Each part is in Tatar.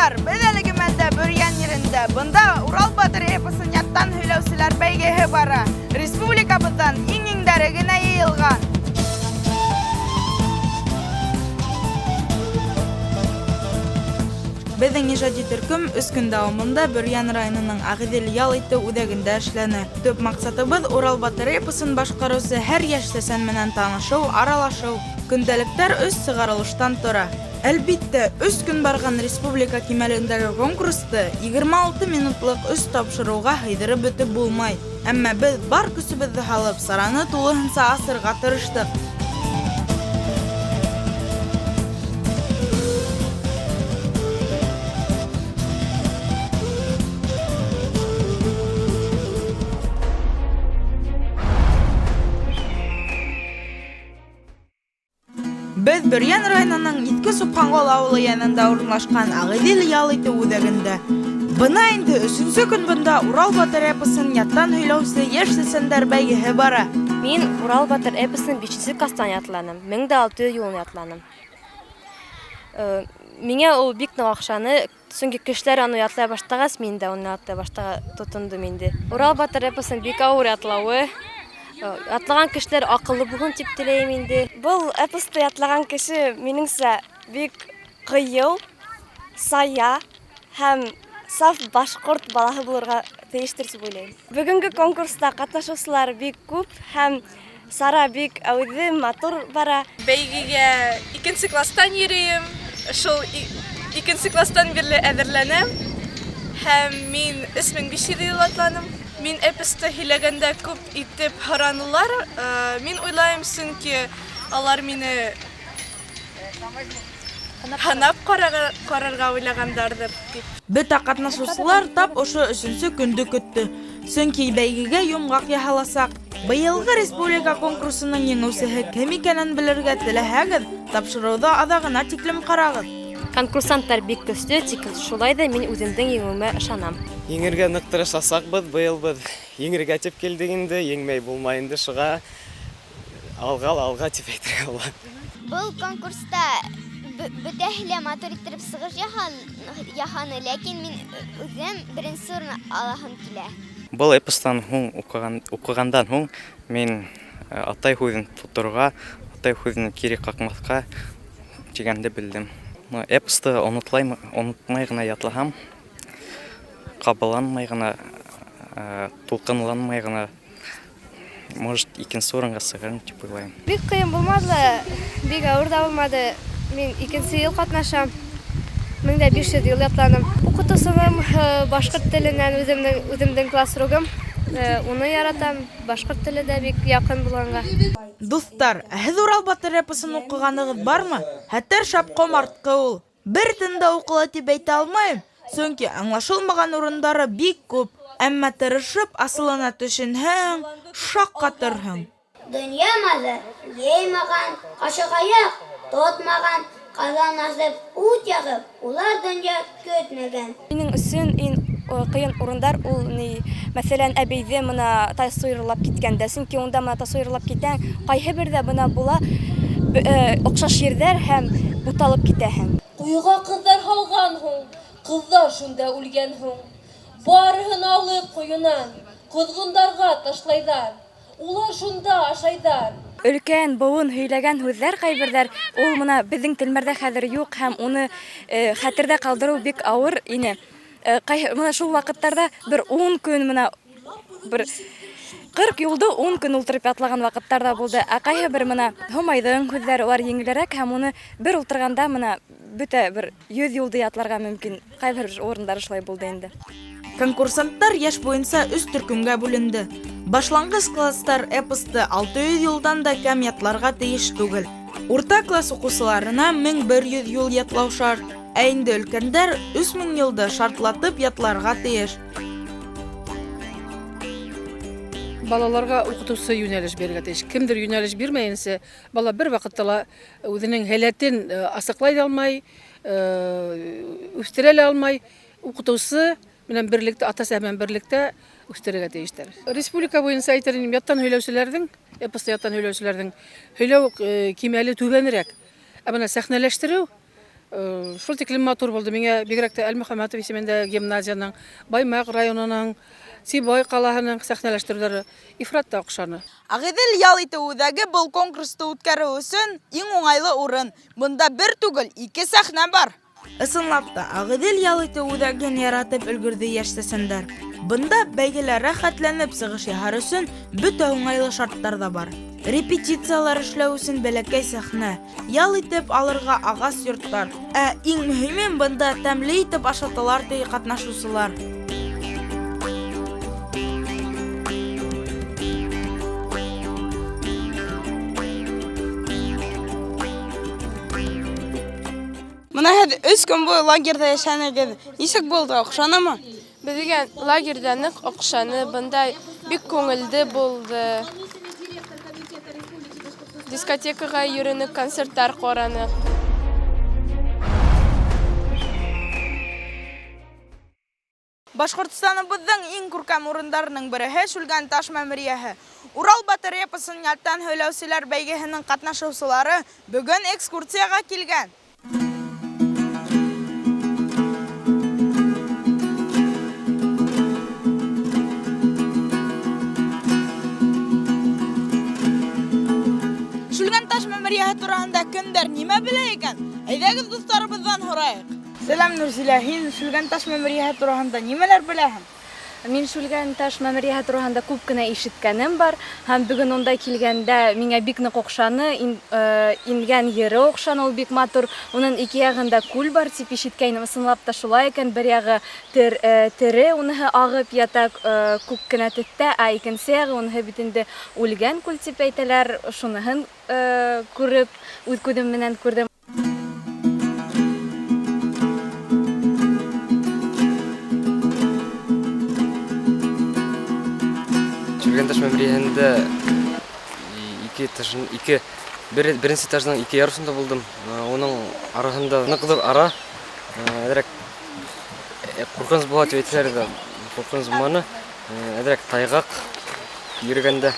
Dostlar, biz әлеге мәлдә Бөрьян yerində. Бында Урал батыры эпосын яттан һөйләүселәр бәйгеһе бара. Республикабыздан иң-иңдәре генә йыелган. Безнең иҗади төркем 3 көн дәвамында Бөрьян районының Агыйдел ял итү үдәгендә эшләнә. Төп максатыбыз Урал батыры эпосын башкаручы һәр яшьсән менән танышыу, аралашу. Көндәлектәр үз сыгарылыштан тора. Әлбиттә, 3 көн барган республика кимәлендәге конкурсты 26 минутлык үз тапшыруга һыйдырып бетеп булмай. Әмма без бар көсебезне халып, сараны тулыһынча асырга тырыштык. Без Бөрьян районының Иткә Суккангол авылы янында урынлашкан Агыйдел ял итү үдәгендә. Бына инде 3нче көн бында Урал батыр эпосын яттан һөйләүче яшьсәннәр бәйгеһе бара. Мин Урал батыр эпосын 5нче класстан ятланым. 1600 елын ятланым. Миңа ул бик нык акчаны, чөнки кешеләр аны ятлай башлагач, мин дә аны ятлай баштага тотындым инде. Урал батыр эпосын бик авыр ятлавы. Атлаган кешеләр акыллы булган дип теләйм инде. Бу эпосты атлаган кеше минеңчә бик кыю, сая һәм саф башкорт балаһы булырга тиештер дип уйлыйм. Бүгенге конкурста катнашучылар бик күп һәм Сара бик әүзе матур бара. Бәйгегә 2нче класстан йөрим. Шул 2нче класстан бирле әзерләнәм. Һәм мин 3500 ел атланым. Мин эпосты һөйләгәндә күп итеп һоранылар. Мин уйлайм, чөнки алар мине һанап карарга уйлагандардыр дип. Бөтә катнашучылар тап ошо 3нче көндө көтте. Чөнки бәйгегә йомгак яһаласак, быелгы республика конкурсының еңүчесе кем икәнен белергә теләһәгез, тапшыруда адагына тиклем карагыз. Конкурсанттар бик көчле, тик шулай да мин үземнең еңүемә ышанам. Еңергә нык тырышасакбыз, быел без еңергә тип килдек инде, еңмәй булмай инде, шуга алга дип әйтергә була. Бұл конкурста бөтәһелә матур итеп сыгыш яһаны, ләкин мин үзем беренче урын алаһым килә. Бұл эпостан һуң укыгандан һуң мин атай һүзен тутырга, атай һүзен кире какмаска дигәнде белдем. Эпосты онытмай гына ятлаһам, кабаланмай гына, тулкынланмай гына, может, 2нче урынга сыгарым дип уйлайм. Бик кыен булмады, бик авыр да булмады. Мин 2нче ел катнашам. 1500 ел ятланым. Укытучым башкорт теленнән үземнең класс другым. Уны яратам. Башкорт теле дә бик якын булганга. Дуслар, һез Урал батыр эпосын укыганыгыз бармы? Хәтер шапком арткы ул. Бер тында укыла дип әйтә алмыйм, чөнки аңлашылмаган урындары бик күп. Әмма тырышып асылына төшенһәң, шаккатырһың. Дөнья малы еймаган, кашыгаяк тотмаган, казан асып ут ягып, улар дөнья көтмәгән. Минең өчен иң кыен урындар ул мәсәлән әбейҙе моны тасвирлап киткәндә, чөнки унда моны тасвирлап китәң, кайһы бердә бына була оҡшаш ерҙәр һәм буталып китәһең. Ҡуйға ҡыҙҙар һалған һуң, ҡыҙҙар шунда үлгән һуң. Барыһын алып ҡуйынан, ҡоҙғондарға ташлайҙар. Улар шунда ашайҙар. Өлкән, быуын һөйләгән һүҙҙәр ҡайберҙәр, ул мына беҙҙең телмәрҙә хәҙер юҡ һәм уны хәтерҙә ҡалдырыу бик ауыр ине. Мына шул ваҡыттарҙа бер 10 көн, мына бер 40 юлды 10 көн ултырып ятлаган ваҡыттарҙа булды. Ә ҡайһы бер мына Һомайҙың һүҙҙәре улар еңелерәк һәм уны бер ултырғанда мына бөтә бер 100 юлды ятларға мөмкин. Ҡайһы бер урындар шулай булды инде. Конкурсанттар яш буйынса 3 төркемгә бүленде. Башлангыс класстар эпосты 600 юлдан да кәм ятларға тейеш түгел. Урта класс укучыларына 1100 юл ятлау шарт. Ә инде өлкәндәр 3000 юлды шартлатып ятларға тейеш. Балаларга укытучы юнәлеш бирергә тиеш. Кемдер юнәлеш бирмәйенсә, бала бер вакытта үзенең һәләтен асыклай алмай, үстерә алмай, укытучы менән берлектә, ата-әсә белән берлектә үстерергә тиештер. Республика буенча әйтерем, яттан һөйләүчеләрнең, эпоста яттан һөйләүчеләрнең һөйләү кимәле түбәнрәк. Ә менә сәхнәләштерү Шул тиклем матур булды. Миңа бигрәк тә Әлмөхәммәтов исемендә гимназияның, Баймак районының, Сибай калаһының сәхнәләштерүләре ифрат та охшаны. Агыйдел ял итүдәге был конкурсты үткәрү өчен иң уңайлы урын. Бында бер түгел, 2 сәхнә бар. Ысынлап та, Агыйдел ял итүдәген яратып өлгерде яшьтәсәндәр. Бында бәйгеләр рәхәтләнеп сыгыш яһар өчен бөтә уңайлы шартлар да бар. Репетициялар эшләү өчен бәләкәй сәхнә, ял итеп алырга агач йортлар. Иң мөһиме бында тәмле итеп ашаталар ди катнашучылар. Менә һез 3 көн буе лагерьда яшәнегез. Ничек булды? Охшанымы? Безгә лагерьдә нык акчаны, бында бик күңелле булды. Дискотекага йөренек, концертлар каранык. Башкортстаныбызның иң күркәм урыннарының бере Шүлгән таш мәмерияһе. Урал батыр эпосын ялттан һөйләүчеләр бәйгеһенең катнашучылары бүген экскурсияга килгән. Шүлгән таш мәмерияһе турында кемдер нимә белә икән? Әйдәгез дусларыбыздан һорайык. Сәлам Нурзилә, һин Шүлгән таш мәмерияһе турында нимәләр беләһең? Мин Шүлгән таш мәмерияһе турында күп кенә ишеткәнем бар. Һәм бүген онда килгәндә миңа бик нык охшаны, ингән ере охшаны, ул бик матур. Уның ике ягында күл бар дип ишеткәнем. Ысынлап та шулай икән, бер ягы тере, уныһы агып ята күк кенә төстә, ә икенче ягы уныһы бит инде үлгән күл дип әйтәләр. Шуныһын күреп, үз күзем менән күрдем. Шүлгән таш мәмерияһендә беренче этажның 2 ярусында булдым. Оның арасында ныклы ара. Әдерәк куркыныс була дип әйтәләр дә, куркыныс булманы. Әдерәк тайгак йөргәндә.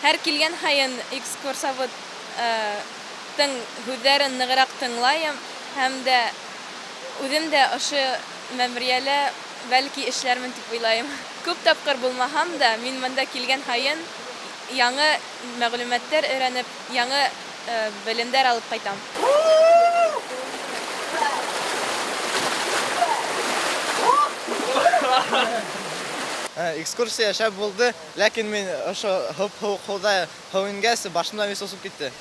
Һәр килгән һайын экскурсовод һүзләрен ныграк тыңлайым һәм дә үзем дә ошо мәмерияне бәлки эшләрмен дип уйлайым. Күп тапкыр булмаһам да, мин монда килгән һайын яңа мәгълүматлар өйрәнеп, яңа белемдәр алып кайтам. Экскурсия шәп булды, ләкин мин ошо һыу-һыуда һыу ингәс башымдан вис осып китте.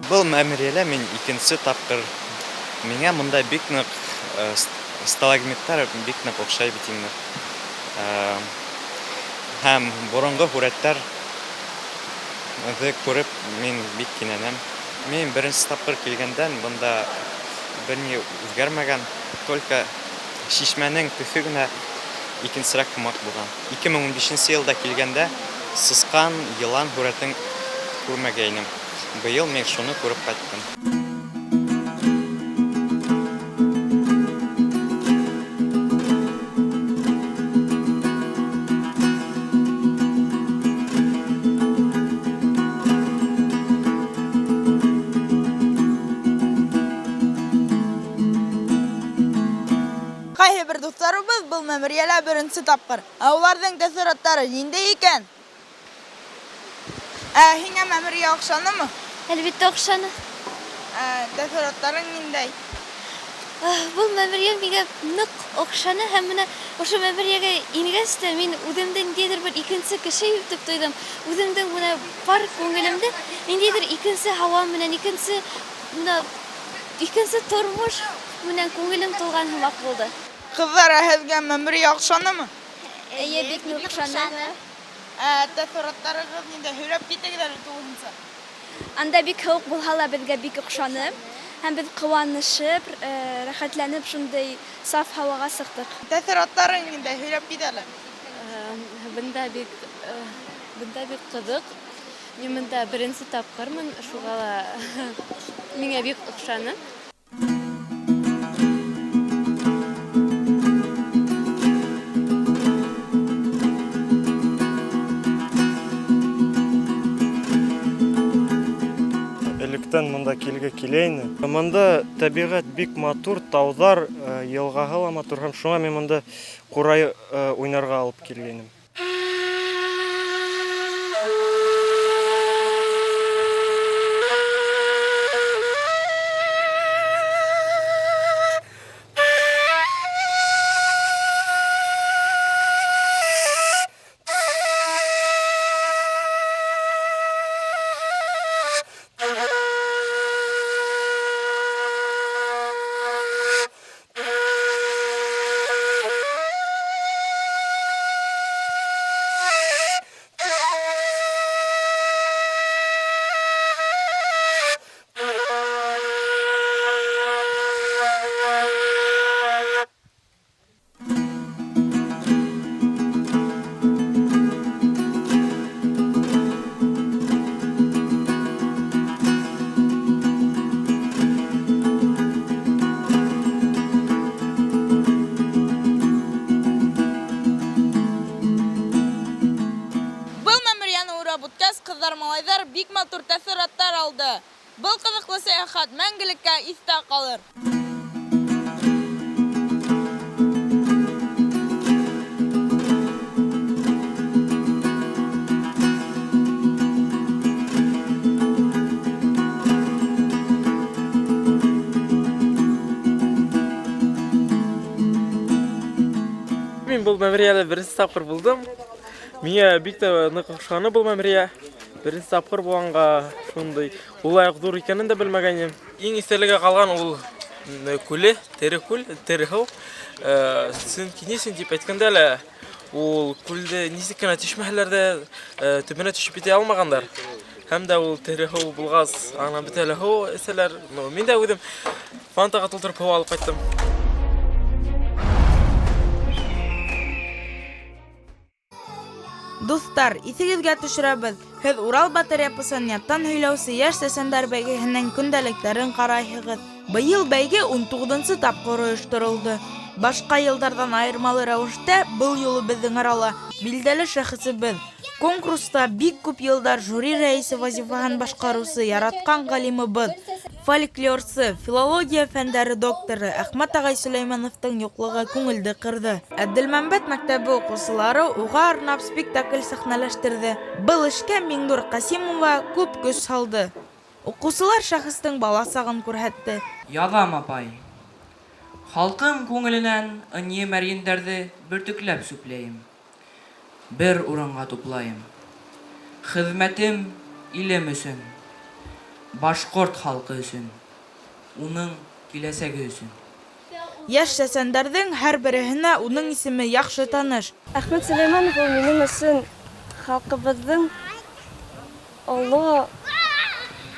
Был мәмерияне мин икенче тапкыр. Миңа монда бик нык сталагмиттар бик нык охшай бит инде. Һәм борынгы һүрәтләр күреп мин бик кинәнәм. Мин беренче тапкыр килгәндән монда берни үзгәрмәгән, только шишмәнең төсе генә икенчерәк кымак булган. 2015 елда килгәндә сыскан, йылан һүрәтен күрмәгәйнем. Быел мин шуны күреп кайттым. Кайһы бер дусларыбыз был мәмерияне беренче тапкыр. Уларның тәэсиратлары нинди икән? Һиңа мәмерия охшанымы? Әлбәттә охшаны. Тәэсиратларың ниндәй? Бу мәмерия миңа нык охшаны һәм менә ошо мәмерияга ингәч тә мин үземдән ниндидер бер икенче кеше итеп тойдым. Үземдән менә бар күңелемдә ниндидер икенче һава менән икенче тормыш менән күңелем тулган һымак булды. Кызлар, һезгә мәмерия охшанымы? Әйе, бик нык охшаны. Тәэсиратларыгыз нинди? Һөйләп китегез тулысынча. Анда бик һаук булһа безгә бик охшаны. Һәм без кыланышып, рәхәтләнеп шундый саф һавага сыктык. Тәэсиратларың нинди? Һөйләп китәләр. Бында бик кызык. Мин монда беренче тапкырмын, шуга ла миңа бик охшаны. Электен монда килге килейни. Монда табигать бик матур, таудар, елгагы ла матур. Һәм шуңа мен монда курай уйнарга алып килгәнем. Был мәмерияны урап үткәс, кызлар, малайҙар бик матур тәэсираттар алды. Был ҡыҙыҡлы сәйәхәт мәңгелеккә иҫтә ҡалыр. Мин был мәмерияда беренче тапкыр булдым. Миңа бик тә нык охшаны был мәмерия. Беренче тапкыр булганга шундай улай зур икәнен дә белмәгәнем. Иң истәлегә калган ул күле, тере күл, тере һыу. Сөнки нисен дип әйткәндә лә ул күлдә нисек кенә төшмәһәләр дә төбенә төшеп китә алмагандар. Һәм дә ул тере һыу булгас, аңа бетәле һыу эсәләр. Мин дә үдем фантага тултырып һыу алып кайттым. Дуҫтар, иҫегеҙгә төшөрәбеҙ. Һеҙ Урал батыр эпосын яттан һөйләүсе йәш сәсәндәр бәйгеһенең көндәлектәрен ҡарайһығыҙ. Быйыл бәйге 19-нсы тапҡыр ойошторолдо. Башҡа йылдарҙан айырмалы рәүештә был юлы беҙҙең арала билдәле шәхесебеҙ. Конкурста бик күп йылдар жюри рәйесе вазифаһын башҡарыусы яратҡан ғалимыбыҙ, фольклорсы, филология фәндәре докторы Әхмәт ағай Сөләймәновтың юҡлығы күңелде ҡырҙы. Әбделмәмбәт мәктәбе уҡыусылары уға арнап спектакль сәхнәләштерҙе. Был эшкә Миңнур Ҡасимова күп көс һалды. Уҡыусылар шәхестең бала сағын күрһәтте. Яҙам, апай. Халҡым күңеленән ынйы мәрйендәрҙе бөртөкләп сүпләйем. Бер урынға туплайым. Хеҙмәтем илем өсөн, башҡорт халҡы өсөн, уның киләсәге өсөн. Йәш сәсәндәрҙең һәр береһенә уның исеме яҡшы таныш. Әхмәт Сөләймәнов ул минең өсөн халҡыбыҙҙың оло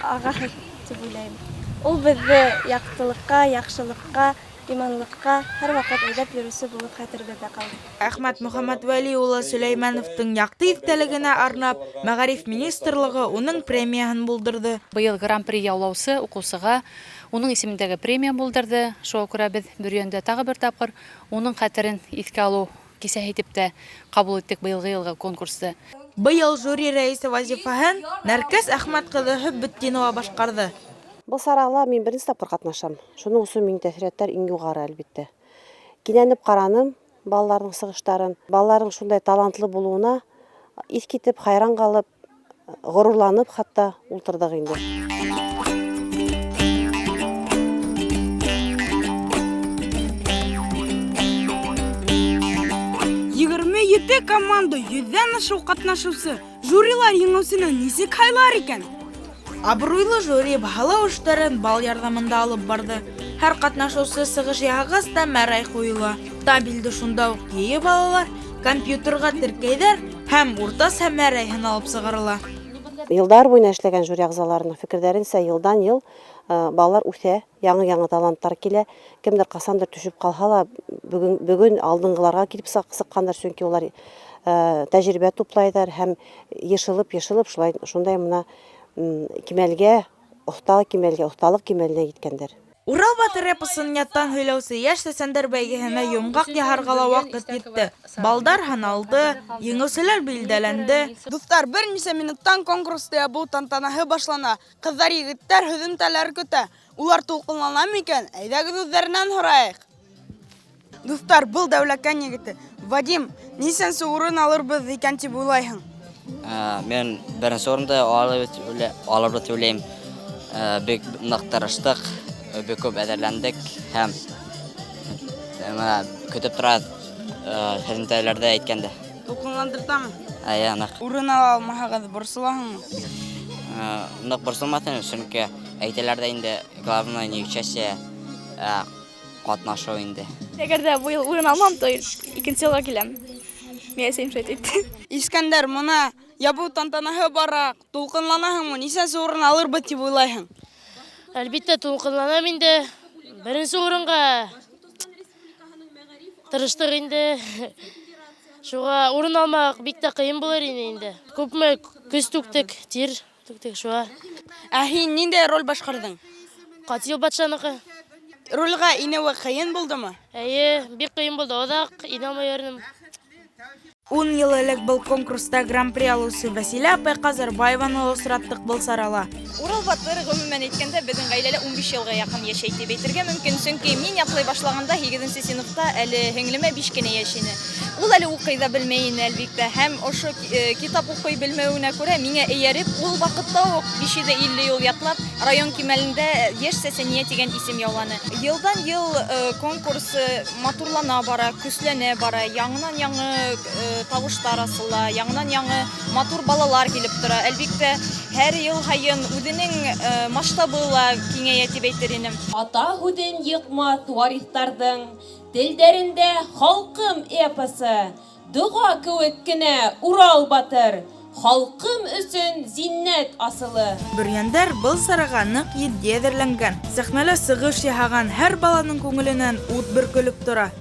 ағаһы тип уйлайым. Ул беҙҙе яҡтылыҡҡа, яҡшылыҡҡа, иманлыҡҡа һәр ваҡыт әйҙәп йөрөүсе булып хәтеребеҙҙә ҡалды. Әхмәт Мөхәммәтвәли улы Сөләймәновтың яҡты иҫтәлегенә арнап, Мәғариф министрлығы уның премияһын булдырҙы. Быйыл гран-при яулаусы уҡыусыға уның исемендәге премия булдырҙы. Шуға күрә беҙ Бөрйәндә тағы бер тапҡыр уның хәтерен иҫкә алыу кисәһе итеп тә ҡабул иттек быйылғы йылғы конкурсты. Быйыл жюри рәйесе вазифаһын Нәркәс Әхмәт ҡыҙы Һөббөтдинова башҡарҙы. Был сарала мин беренсе тапҡыр ҡатнашам. Шуның өсөн минең тәьҫораттар иң юғары, әлбиттә. Кинәнеп ҡараным балаларҙың сығыштарын. Балаларҙың шундай талантлы булыуына иҫ китеп, хайран ҡалып, ғорурланып хатта ултырҙыҡ инде. 27 команда, 100-дән ашыу ҡатнашыусы. Жюрилар еңеүсене нисек һайлар икән? Абруйлы жюри баһалау эштәрен бал ярҙамында алып барды. Һәр ҡатнашыусы сығыш яһағас та мәрәй ҡуйыла. Табелде шунда уҡ йыйып алалар, компьютерға теркәйҙәр һәм уртаса мәрәйһен алып сығарыла. Йылдар буйына эшләгән жюри ағзаларының фекерҙәренсә, йылдан-йыл балалар үҫә, яңы-яңы таланттар килә. Кемдер ҡасандыр төшөп ҡалһа ла, бөгөн алдынғыларға килеп сыҡҡандар, сөнки улар тәҗрибә туплайдар һәм ешылып шундай мына кимәлгә, ухталык кимәленә җиткәннәр. Урал батыр эпосын яттан һөйләүсе яшь сәсәндәр бәйгеһенә йомғаҡ яһарға ла ваҡыт етте. Балдар һаналды, еңеүселәр билдәләнде. Дуҫтар, бер нисә минуттан конкурста ябыу тантанаһы башлана. Ҡыҙҙар, егеттәр һөҙөмтәләр көтә. Улар тулҡынлана микән? Әйҙәгеҙ үҙҙәренән һорайыҡ. Дуҫтар, был Дәүләкән егете. Вадим, нисәнсе урын алырбыҙ икән тип уйлайһың? Мен беренсе урынды алырбыҙ тип уйлайым. Бик ныҡ тырыштыҡ, бик күп әҙерләндек һәм көтөп тора һөҙөмтәләрҙә әйткәндә. Тулҡынландыртамы? Ныҡ. Урын ала алмаһағыҙ, борсолаһыңмы? Ныҡ борсолмаҫын, сөнки әйтәләрҙә инде главное участие ҡатнашыу инде. Әгәр ҙә быйыл урын алмам, то икенсе йылға киләм. Миңә әсәйем шулай әйтте. Искәндәр, мына ябыу тантанаһы бара. Тулҡынланаһыңмы? Нисәнсе урын алырбыҙ тип уйлайһың? Әлбиттә, тулҡынланам инде. Беренсе урынға тырыштыҡ инде. Шуға урын алмаҡ бик тә ҡыйын булыр инде. Күпме көс түктек, тир түктек шуға. Ә һин ниндәй роль башҡарҙың? Ҡатил батшаныҡы. Ролгә инеүе ҡыйын булдымы? Бик ҡыйын булды. Оҙаҡ инә алмай йөрөнөм. 10 йыл элек был конкурста гран-при алыусы Вәсилә апай Ҡазарбаеваны осраттыҡ был сарала. Урал батыр ғөмүмән әйткәндә беҙҙең ғаиләлә 15 йылға яҡын йәшәй тип әйтергә мөмкин, сөнки мин яҡлай башлағанда 8-нче синыфта әле һеңлемә 5 кенә йәш ине. Ул әле уҡый ҙа белмәй ине, әлбиттә, һәм ошо китап уҡый белмәүенә күрә миңә эйәреп, ул ваҡытта уҡ 550 йыл ятлап, район кимәлендә йәш Сәсәниә тигән исем яуланы. Йылдан йыл конкурс матурлана бара, көсләнә бара, яңынан-яңы тавыштар асыла, яңынан-яңы матур балалар килеп тора. Әлбиттә, һәр йыл һайын үҙенең масштабы ла киңәйә тип әйтер инем. Ата һүҙен йыҡмаҫ варифтарҙың телдәрендә халҡым эпосы. Доға кеүек кенә Урал батыр. Халҡым өсөн зиннәт асылы. Бөрйәндәр был сараға ныҡ етди әҙерләнгән. Сәхнәлә сығыш яһаған һәр баланың күңеленән ут бөркөлөп тора.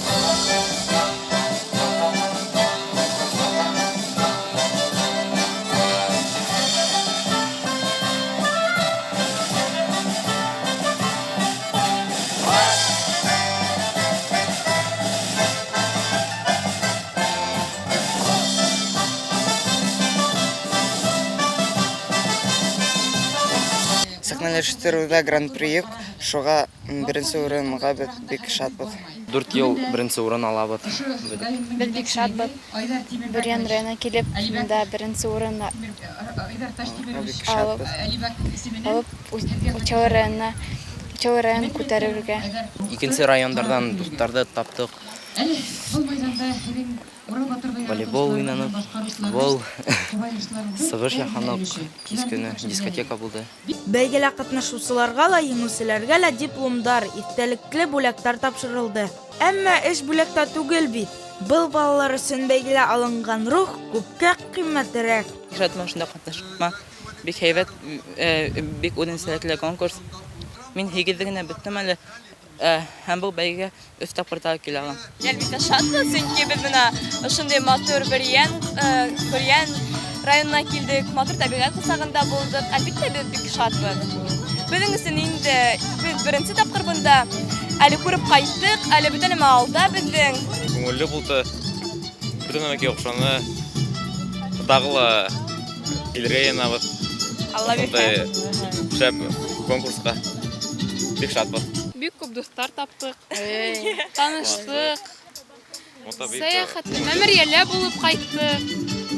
Сәхнәләштереүҙә гран-при юҡ, шуға беренсе урынға бик шатбыҙ. 4 йыл беренсе урын алабыҙ. Беҙ бик шатбыҙ. Бөрйән районына килеп, бында беренсе урынға алып, Учалы районын күтәрергә. Икенсе райондардан дуҫтарҙы таптыҡ. Волейбол уйнанып, футбол, сығыш яһаныҡ, кис көнө дискотека булды. Бәйгелә ҡатнашыусыларға ла, еңеүселәргә лә дипломдар, иҫтәлекле бүләктәр тапшырылды. Әммә эш бүләктә түгел бит. Был балалар өсөн бәйгелә алынған рух күпкә ҡиммәтерәк. Ишратма шунда ҡатнашма. Бик һәйбәт, бик үҙенсәлекле конкурс. Мин 8 генә бөттөм әле. Һәм был бәйгегә 3 тапҡыр тағы килә алам. Әлбиттә шатбыҙ, сөнки беҙ бына ошондай матур Бөрйән районына килдек, матур тәбиғәт ҡосағында булдык. Әлбиттә беҙ бик шатбыҙ. Беҙҙең өсөн инде беҙ беренсе тапҡыр бында әле күреп ҡайттык, әле бөтә нәмә алда беҙҙең. Күңелле булды. Бөтә нәмәгә оҡшаны. Тағы ла илгә янабыҙ. Алла бирһен. Шәп конкурсҡа. Бик шатбыҙ. Бик күп дуҫтар таптыҡ, таныштыҡ, сәйәхәтле, мәмерйәлә булып ҡайттык.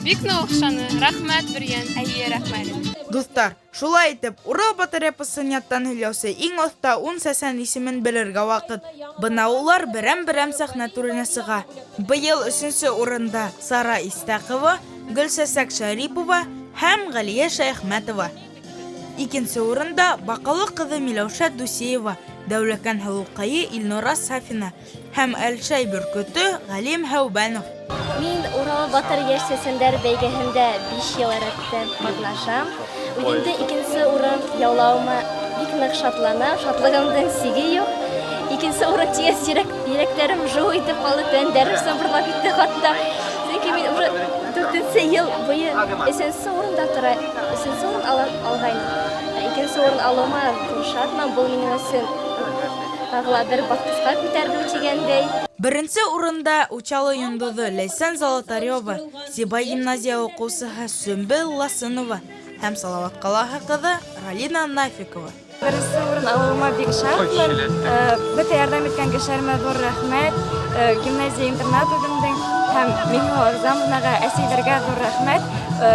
Бик ныҡ оҡшаны. Рәхмәт, Бөрйән. Рәхмәт. Дуҫтар, шулай итеп, Урал батыр эпосын яттан һөйләүсе иң оҫта 10 сәсән исемен белергә ваҡыт. Бына улар берәм-берәм сәхнә түренә сыға. Быйыл 3-нче урында Сара Истәҡова, Гөлсәсәк Шәрипова һәм Ғәлиә Шәйхмәтова. 2-нче урында Баҡалы ҡыҙы Миләүшә Дусеева, Дәүләкән Һылыуҡайы Илнура Сафина һәм Әлшәй Бөркөтө Ғәлим Һәүбәнов. Мин Урал батыр йәш сәсәндәр бәйгеһендә 5 йыл рәттән ҡатнашам. Үҙемде 2-нче урын яулауыма бик ныҡ шатланам. Шатлығымдың сиге юҡ. 2-нче урын тигәс, йөрәктәрем жыу итеп ҡалды, тәндәрем сымбырлап китте хатта. Сөнки мин 4 ел бойы 3-нче орында тора, 3-нче орын алгайным. 2-нче орын алуыма тырышатмын, бұл менің өчен тагыла бер баскычка күтәрдем дигәндәй. Беренче урында Учалы йондызы Ләйсән Золотарева, Сибай гимназия укучысы Сөмбел Ласынова һәм Салават калаһы кызы Ралина Нафикова. Беренче урын алуыма бик шатмын. Бөтә ярдәм иткән кешеләргә зур рәхмәт. Гимназия интернат үдемдең һәм Михаил Замнага әсиләргә зур рәхмәт.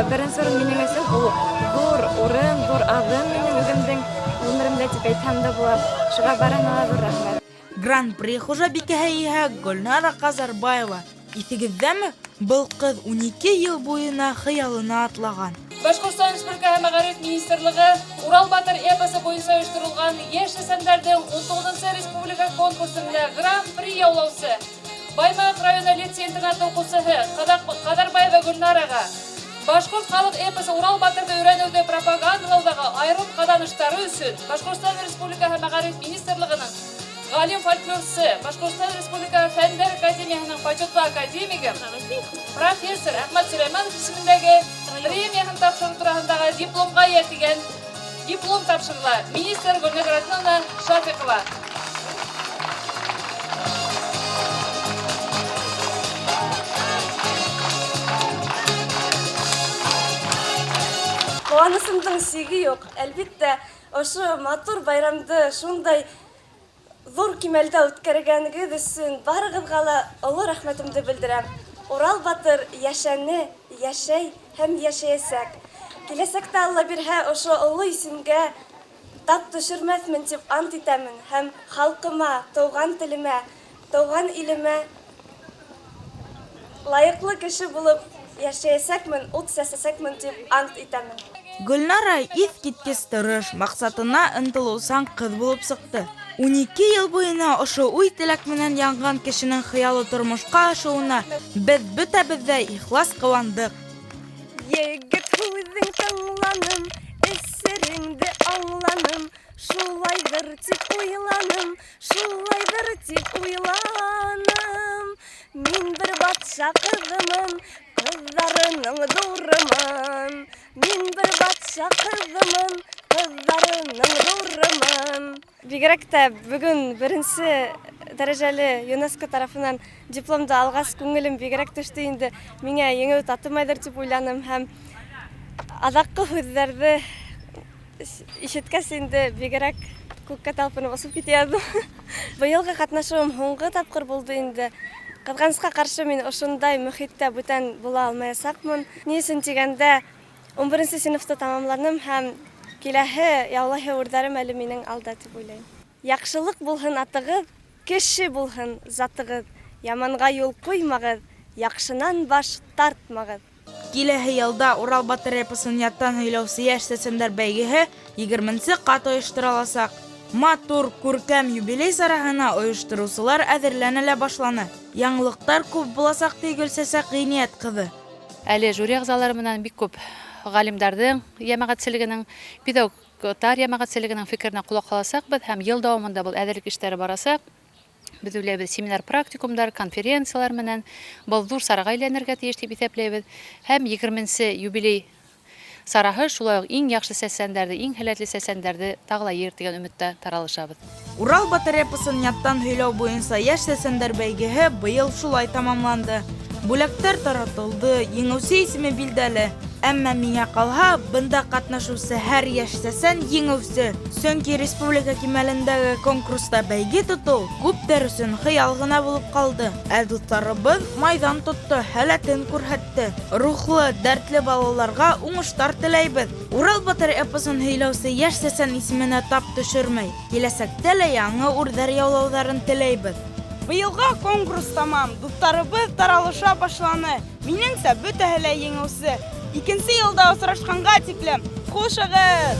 Беренче урын минем өчен ул зур урын, зур адым минем үдемдең өмеремдә дип әйтәм дә була. Шуңа барына зур рәхмәт. Гран-при хуҗабикәһе иһә Гөлнара Казарбаева. Исегездәме? Был кыз 12 ел буена хыялына атлаган. Башкортстан Республикасы Мәгариф министрлыгы Урал батыр эпосы буенча оештырылган яшь сәсәндәрдән 19-нчы республика конкурсында гран-при яулаучы Баймак районы лицей интернаты укучысы Кадарбаева Гөлнарага Башкорт халык эпосы Урал батырды өйрәнүдә пропагандалаудагы айрым каданыштары өчен Башкортстан Республикасы Мәгариф министрлыгының Галим фольклорчысы, Башкортстан Республикасы Фәннәр академиясының почетлы академигі, профессор Әхмәт Сөләйманов исемендәге премиясын тапшыру турасындагы дипломга иятигән диплом тапшырыла. Министр Гөлнара Шафикова. Куанышымдың сиги юк. Әлбиттә, ошо матур байрамды шундай зур кимәлдә үткәргәнегез өчен барыгызга ла олы рәхмәтемне белдерәм. Урал батыр яшәне, яшәй һәм яшәячәк. Киләсәктә Алла бирһә, ошо олы исемгә тап төшермәсмен дип ант итәмен һәм халкыма, туган телемә, туган илемә лайыклы кеше булып яшәячәкмен, ут сәсәсәкмен дип ант итәмен. Гөлнара искиткеч тырыш, максатына ынтылучан кыз булып чыкты. 12 ел буена ошо уй теләк менән янган кешенең хыялы тормышка ашуына без бөтәбез дә ихлас кыландык. Егет һүзең тыңланым, эсереңде аңланым, шулайдыр дип уйланым, шулайдыр дип уйланым. Мин бер батша кызымын, кызларының дурымын. Мин бер батша кызымын, кызларының дурымын. Бигрәк тә бүген беренче дәрәҗәле ЮНЕСКО тарафынан дипломда алгас күңелем бигрәк төште инде. Миңа еңеү татымайдыр дип уйланым һәм адаккы һүзләрне ишеткәч инде бигрәк күккә талпынып басып китәм. Быелгы катнашуым һуңгы тапкыр булды инде. Кызганычка каршы мин ошондай мөхиттә бүтән була алмаячакмын. Ни өчен дигәндә 11-нче сыйныфта тамамладым һәм киләһе яулаһы үрдәрем әле минең алда дип уйлайм. Яхшылык булһын атыгыз, кеше булһын затыгыз. Яманга юл куймагыз, яхшынан баш тартмагыз. Киләһе елда Урал батыр эпосын яттан һөйләүче яшь сәсәндәр бәйгеһе 20-нче кат оештырылачак. Матур, күркәм юбилей сараһына оештыручылар әзерләнә башланы. Яңлыктар күп булачак түгел сәсәк гыйният кызы. Әле жюри әгъзалары менән бик күп галимдәрнең, җәмәгатьчелегенең, педагогтар җәмәгатьчелегенең фикеренә кулак саласакбыз һәм ел дәвамында бу әзерлек эшләре барачак. Без уйлыйбыз, семинар практикумдар, конференциялар менән бу зур сарага әйләнергә тиеш дип исәпләйбез. Һәм 20-нче юбилей сараһы шулай ук иң яхшы сәсәндәрне, иң һәләтле сәсәндәрне тагылайыр дигән өметтә таралышабыз. Урал батыр эпосын яттан һөйләү буенча яшь сәсәндәр бәйгеһе быел шулай тамамланды. Бүләктәр таратылды, еңүче исеме билдәле. Әмма миңа калһа, бында катнашучы һәр яшь сәсән еңүче. Сөнки республика кимәлендәге конкурста бәйге тоту күптәр өчен хыял гына булып калды. Ә дусларыбыз майдан тотты, һәләтен күрһәтте. Рухлы, дәртле балаларга уңыштар теләйбез. Урал батыр эпосын һөйләүче яшь сәсән исеменә тап төшермәй. Киләсәктә лә яңа үрдәр яулауларын теләйбез. Быелга конкурс тамам, дусларыбыз таралыша башланы. Минеңсә бөтәһе лә еңүче. 2-нче елда осрашканга тиклем хушыгыз!